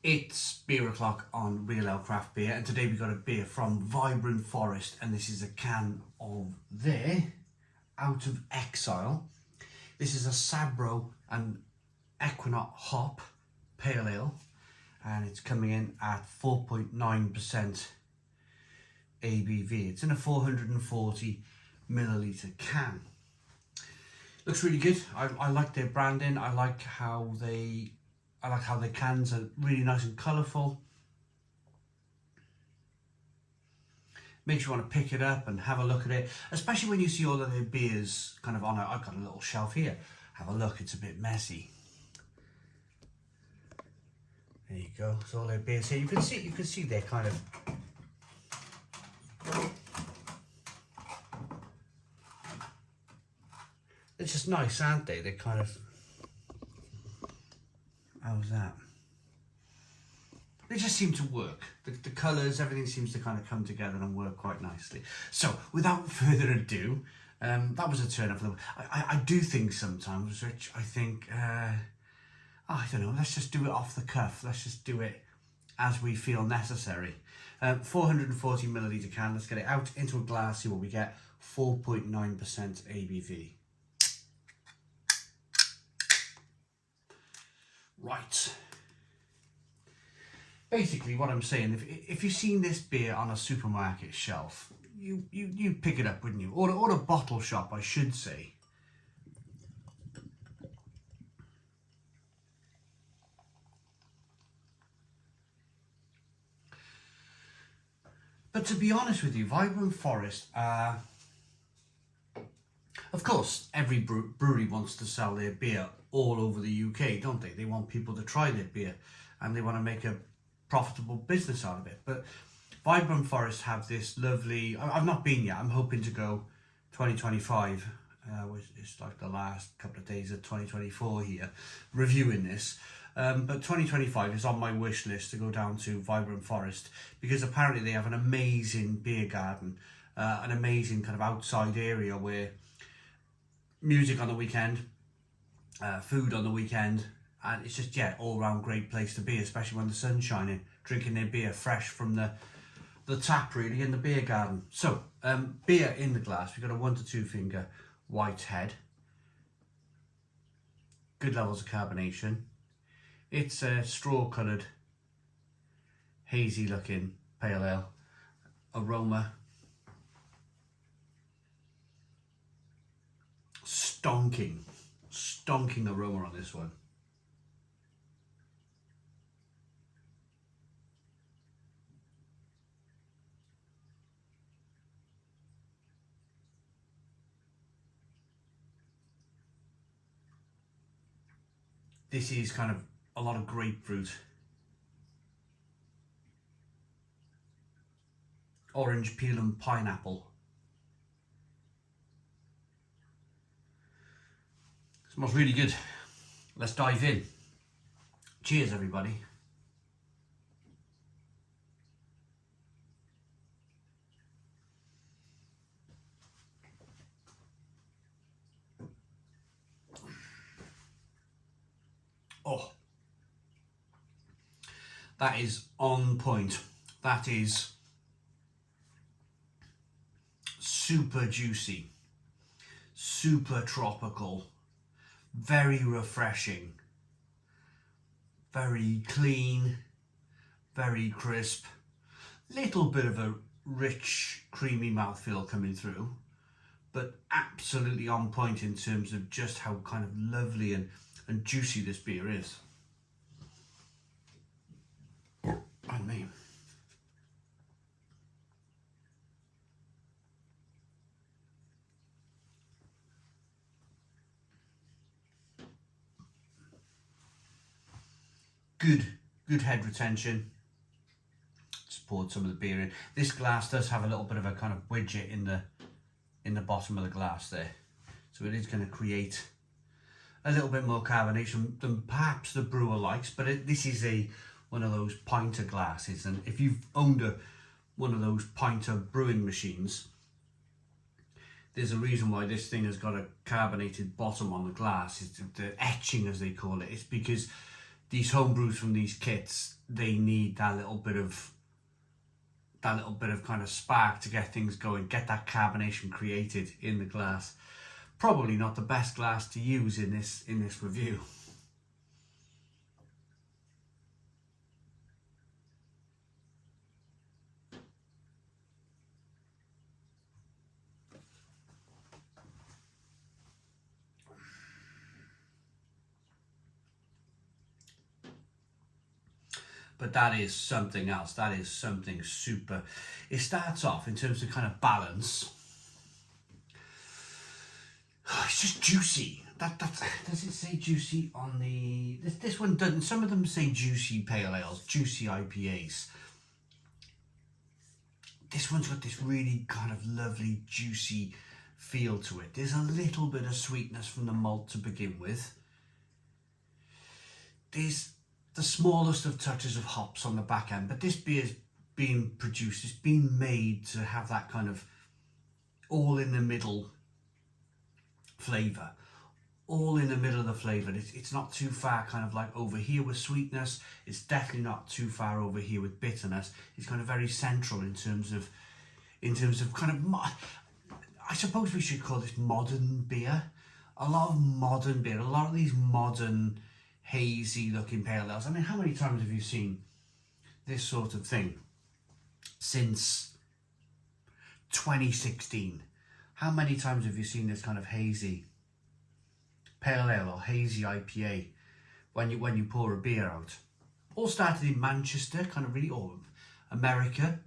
It's beer o'clock on Real Ale Craft Beer, and today we got a beer from Vibrant Forest, and this is a can of there, out of Exile. This is a Sabro and Equinox hop pale ale, and it's coming in at 4.9% ABV. It's in a 440 milliliter can. Looks really good. I like their branding. I like how their cans are really nice and colourful. Makes you want to pick it up and have a look at it, especially when you see all of their beers kind of on it. I've got a little shelf here. Have a look, it's a bit messy. There you go, it's all their beers here. You can see they're kind of it's just nice, aren't they? They're kind of, how's that? They just seem to work. The colours, everything seems to kind of come together and work quite nicely. So, without further ado, that was a turn up for them. I do think sometimes, Rich, I think, I don't know, let's just do it off the cuff. Let's just do it as we feel necessary. 440 milliliter can, let's get it out into a glass, see what we get. 4.9% ABV. Right. Basically what I'm saying, if you've seen this beer on a supermarket shelf, you'd pick it up, wouldn't you? Or a bottle shop, I should say. But to be honest with you, Vibrant Forest, of course, every brewery wants to sell their beer all over the UK, don't they? They want people to try their beer and they want to make a profitable business out of it. But Vibrant Forest have this lovely, I've not been yet, I'm hoping to go 2025, which is like the last couple of days of 2024 here, reviewing this. But 2025 is on my wish list to go down to Vibrant Forest, because apparently they have an amazing beer garden, an amazing kind of outside area where music on the weekend, food on the weekend, and it's just, yeah, all round great place to be, especially when the sun's shining, drinking their beer fresh from the tap, really, in the beer garden. So, beer in the glass, we've got a 1 to 2 finger white head, good levels of carbonation. It's a straw coloured, hazy looking pale ale. Aroma, stonking aroma on this one. This is kind of a lot of grapefruit, orange peel and pineapple. Smells really good. Let's dive in. Cheers, everybody. Oh, that is on point. That is super juicy, super tropical, very refreshing, very clean, very crisp, little bit of a rich, creamy mouthfeel coming through, but absolutely on point in terms of just how kind of lovely and juicy this beer is. I mean, good head retention. Just poured some of the beer in. This glass does have a little bit of a kind of widget in the bottom of the glass there, so it is going to create a little bit more carbonation than perhaps the brewer likes. But this is one of those pinter glasses, and if you've owned one of those pinter brewing machines, there's a reason why this thing has got a carbonated bottom on the glass. It's the etching, as they call it. It's because these home brews from these kits, they need that little bit of kind of spark to get things going, get that carbonation created in the glass. Probably not the best glass to use in this review. But that is something else. That is something super. It starts off in terms of kind of balance. It's just juicy. Does it say juicy on the? This one doesn't. Some of them say juicy pale ales, juicy IPAs. This one's got this really kind of lovely juicy feel to it. There's a little bit of sweetness from the malt to begin with. There's the smallest of touches of hops on the back end, but this beer's being produced, it's been made to have that kind of all in the middle flavour. All in the middle of the flavour. It's not too far kind of like over here with sweetness. It's definitely not too far over here with bitterness. It's kind of very central in terms of kind of, I suppose we should call this modern beer. A lot of modern beer, a lot of these modern hazy looking pale ales. I mean, how many times have you seen this sort of thing since 2016? How many times have you seen this kind of hazy pale ale or hazy IPA when you pour a beer out? All started in Manchester, kind of really, or America,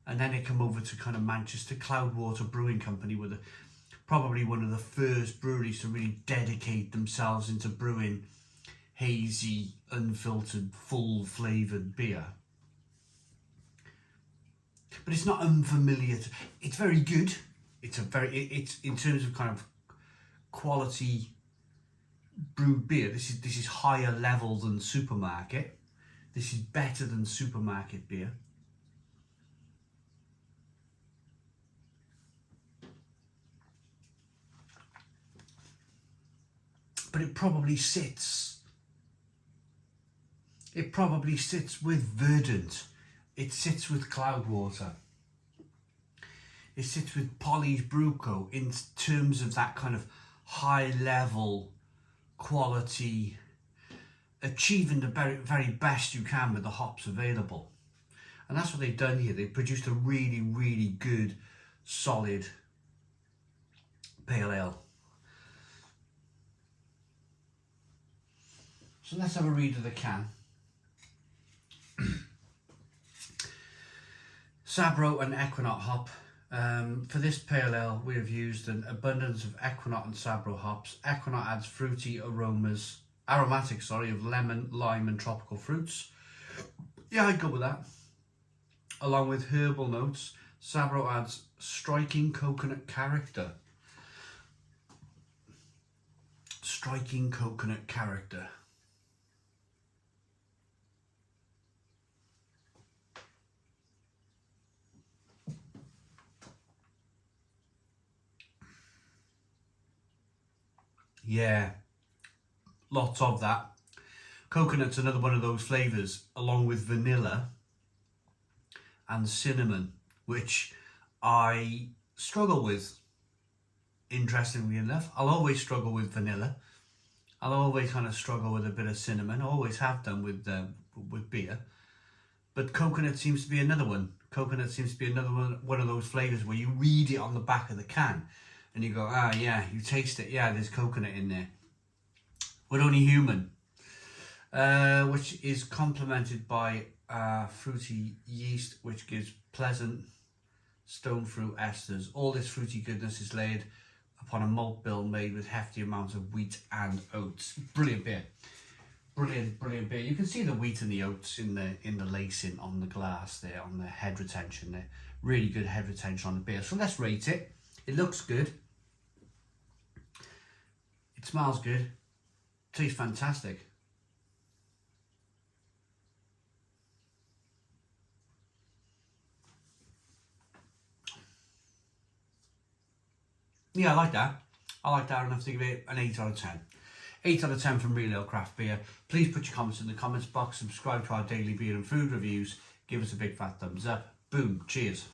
and then it came over to kind of Manchester. Cloudwater Brewing Company were probably one of the first breweries to really dedicate themselves into brewing hazy, unfiltered, full flavoured beer. But it's not unfamiliar. It's very good. It's in terms of kind of quality brewed beer. This is higher level than supermarket. This is better than supermarket beer. But it probably sits with Verdant. It sits with Cloudwater. It sits with Polly's Brew Co. in terms of that kind of high level quality, achieving the very, very best you can with the hops available. And that's what they've done here. They produced a really, really good, solid pale ale. So let's have a read of the can. Sabro and Equinox hop. For this pale ale, we have used an abundance of Equinox and Sabro hops. Equinox adds fruity aromatic of lemon, lime and tropical fruits. Yeah, I'd go with that. Along with herbal notes, Sabro adds striking coconut character. Striking coconut character. Yeah, lots of that. Coconut's another one of those flavours, along with vanilla and cinnamon, which I struggle with, interestingly enough. I'll always struggle with vanilla. I'll always kind of struggle with a bit of cinnamon. I always have done with beer. But coconut seems to be another one. Coconut seems to be another one of those flavours where you read it on the back of the can and you go, ah, yeah, you taste it. Yeah, there's coconut in there. We're only human. Which is complemented by fruity yeast, which gives pleasant stone fruit esters. All this fruity goodness is laid upon a malt bill made with hefty amounts of wheat and oats. Brilliant beer. Brilliant beer. You can see the wheat and the oats in the lacing on the glass there, on the head retention there. Really good head retention on the beer. So let's rate it. It looks good. It smells good. Tastes fantastic. Yeah, I like that. I like that enough to give it an 8 out of 10. 8 out of 10 from Real Ale Craft Beer. Please put your comments in the comments box, subscribe to our daily beer and food reviews, give us a big fat thumbs up. Boom, cheers.